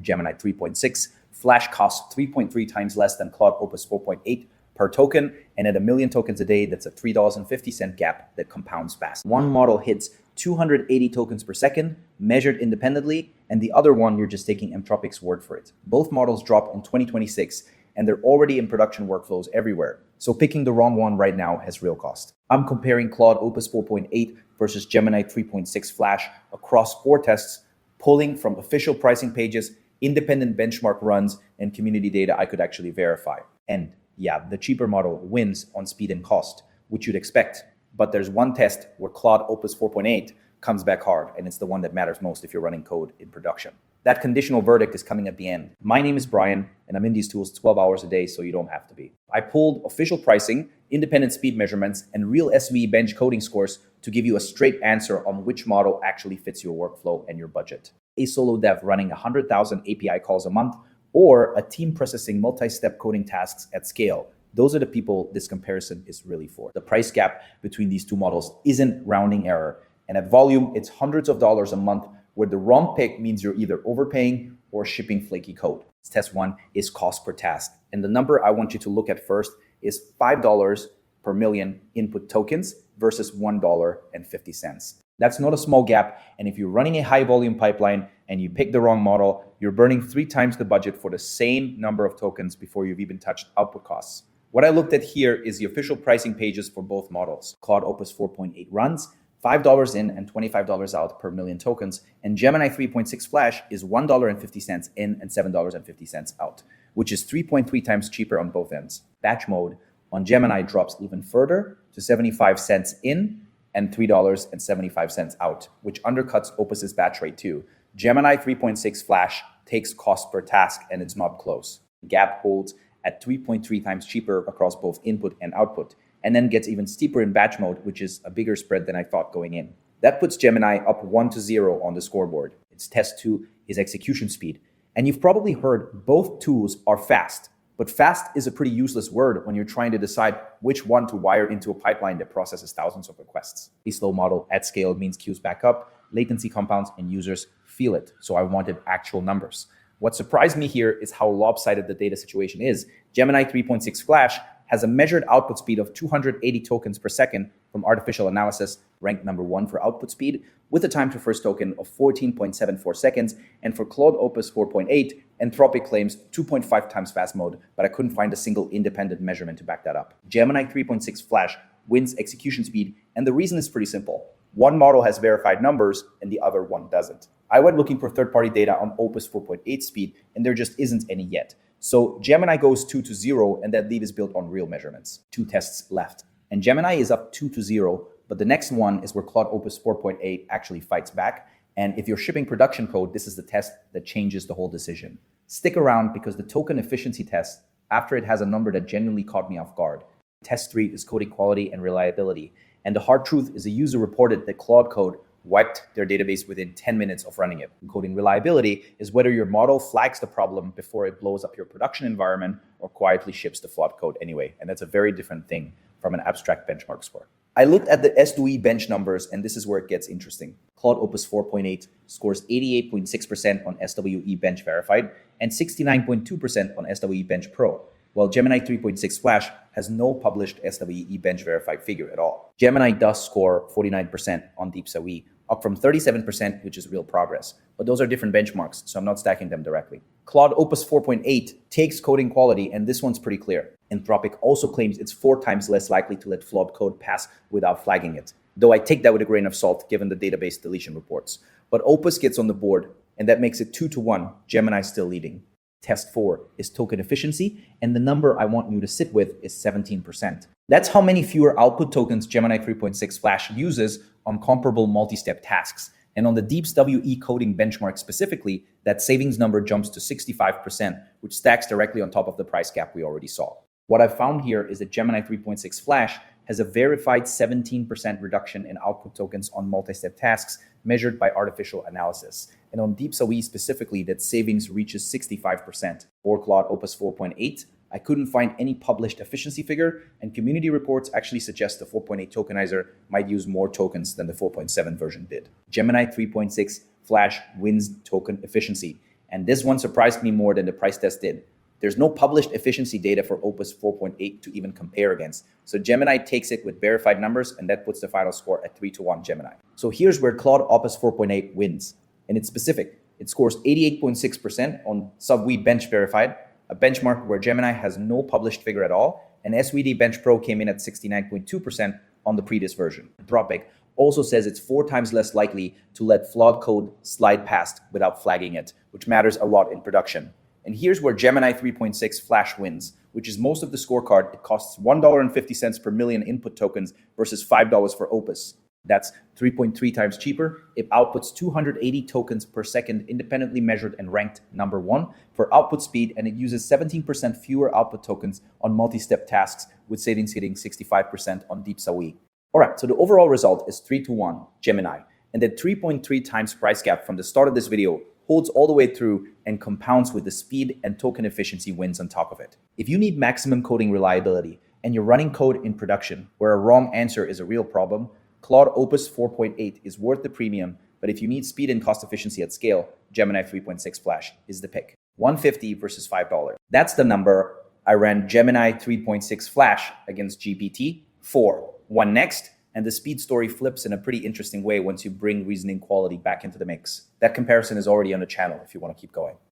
Gemini 3.6. Flash costs 3.3 times less than Claude Opus 4.8 per token, and at 1 million tokens a day, that's a $3.50 gap that compounds fast. One model hits 280 tokens per second, measured independently, and the other one, you're just taking Entropic's word for it. Both models drop in 2026, and they're already in production workflows everywhere. So picking the wrong one right now has real cost. I'm comparing Claude Opus 4.8 versus Gemini 3.6 Flash across 4 tests, pulling from official pricing pages, independent benchmark runs, and community data I could actually verify. And yeah, the cheaper model wins on speed and cost, which you'd expect. But there's one test where Claude Opus 4.8 comes back hard, and it's the one that matters most if you're running code in production. That conditional verdict is coming at the end. My name is Brian, and I'm in these tools 12 hours a day, so you don't have to be. I pulled official pricing, independent speed measurements, and real SVE bench coding scores to give you a straight answer on which model actually fits your workflow and your budget. A solo dev running 100,000 API calls a month, or a team processing multi-step coding tasks at scale. Those are the people this comparison is really for. The price gap between these two models isn't rounding error. And at volume, it's hundreds of dollars a month, where the wrong pick means you're either overpaying or shipping flaky code. Test 1 is cost per task. And the number I want you to look at first is $5 per million input tokens versus $1.50. That's not a small gap. And if you're running a high volume pipeline and you pick the wrong model, you're burning 3 times the budget for the same number of tokens before you've even touched output costs. What I looked at here is the official pricing pages for both models. Claude Opus 4.8 runs $5 in and $25 out per million tokens, and Gemini 3.6 Flash is $1.50 in and $7.50 out, which is 3.3 times cheaper on both ends. Batch mode on Gemini drops even further to 75 cents in and $3.75 out, which undercuts Opus's batch rate too. Gemini 3.6 Flash takes cost per task, and it's not close. Gap holds at 3.3 times cheaper across both input and output, and then gets even steeper in batch mode, which is a bigger spread than I thought going in. That puts Gemini up 1-0 on the scoreboard. Its test 2 is execution speed. And you've probably heard both tools are fast, but fast is a pretty useless word when you're trying to decide which one to wire into a pipeline that processes thousands of requests. A slow model at scale means queues back up, latency compounds, and users feel it. So I wanted actual numbers. What surprised me here is how lopsided the data situation is. Gemini 3.6 Flash has a measured output speed of 280 tokens per second from artificial analysis, ranked number 1 for output speed, with a time to first token of 14.74 seconds. And for Claude Opus 4.8, Anthropic claims 2.5 times fast mode, but I couldn't find a single independent measurement to back that up. Gemini 3.6 Flash wins execution speed, and the reason is pretty simple. One model has verified numbers and the other one doesn't. I went looking for third-party data on Opus 4.8 speed, and there just isn't any yet. So Gemini goes 2-0, and that lead is built on real measurements. 2 tests left. And Gemini is up 2-0, but the next one is where Claude Opus 4.8 actually fights back. And if you're shipping production code, this is the test that changes the whole decision. Stick around, because the token efficiency test, after it has a number that genuinely caught me off guard. Test 3 is coding quality and reliability. And the hard truth is a user reported that Claude Code wiped their database within 10 minutes of running it. Coding reliability is whether your model flags the problem before it blows up your production environment or quietly ships the flawed code anyway. And that's a very different thing from an abstract benchmark score. I looked at the SVE bench numbers, and this is where it gets interesting. Claude Opus 4.8 scores 88.6% on SWE Bench Verified and 69.2% on SWE Bench Pro, while Gemini 3.6 Flash has no published SWE Bench Verified figure at all. Gemini does score 49% on DeepSWE, up from 37%, which is real progress. But those are different benchmarks, so I'm not stacking them directly. Claude Opus 4.8 takes coding quality, and this one's pretty clear. Anthropic also claims it's 4 times less likely to let flawed code pass without flagging it, though I take that with a grain of salt given the database deletion reports. But Opus gets on the board, and that makes it 2-1, Gemini still leading. Test 4 is token efficiency, and the number I want you to sit with is 17%. That's how many fewer output tokens Gemini 3.6 Flash uses on comparable multi-step tasks. And on the DeepSWE coding benchmark specifically, that savings number jumps to 65%, which stacks directly on top of the price gap we already saw. What I've found here is that Gemini 3.6 Flash has a verified 17% reduction in output tokens on multi-step tasks measured by artificial analysis. And on DeepSWE specifically, that savings reaches 65%. For Claude Opus 4.8, I couldn't find any published efficiency figure, and community reports actually suggest the 4.8 tokenizer might use more tokens than the 4.7 version did. Gemini 3.6 Flash wins token efficiency, And this one surprised me more than the price test did. There's no published efficiency data for Opus 4.8 to even compare against. So Gemini takes it with verified numbers, and that puts the final score at 3-1 Gemini. So here's where Claude Opus 4.8 wins. And it's specific. It scores 88.6% on SubWee Bench Verified, a benchmark where Gemini has no published figure at all, and SVD Bench Pro came in at 69.2% on the previous version. Anthropic also says it's 4 times less likely to let flawed code slide past without flagging it, which matters a lot in production. And here's where Gemini 3.6 Flash wins, which is most of the scorecard. It costs $1.50 per million input tokens versus $5 for Opus. That's 3.3 times cheaper. It outputs 280 tokens per second, independently measured and ranked number 1 for output speed, and it uses 17% fewer output tokens on multi-step tasks, with savings hitting 65% on Deep SAWI. All right, so the overall result is 3-1 Gemini, and the 3.3 times price gap from the start of this video holds all the way through and compounds with the speed and token efficiency wins on top of it. If you need maximum coding reliability and you're running code in production where a wrong answer is a real problem, Claude Opus 4.8 is worth the premium, but if you need speed and cost efficiency at scale, Gemini 3.6 Flash is the pick. $150 versus $5. That's the number I ran Gemini 3.6 Flash against GPT-4. One next, and the speed story flips in a pretty interesting way once you bring reasoning quality back into the mix. That comparison is already on the channel if you want to keep going.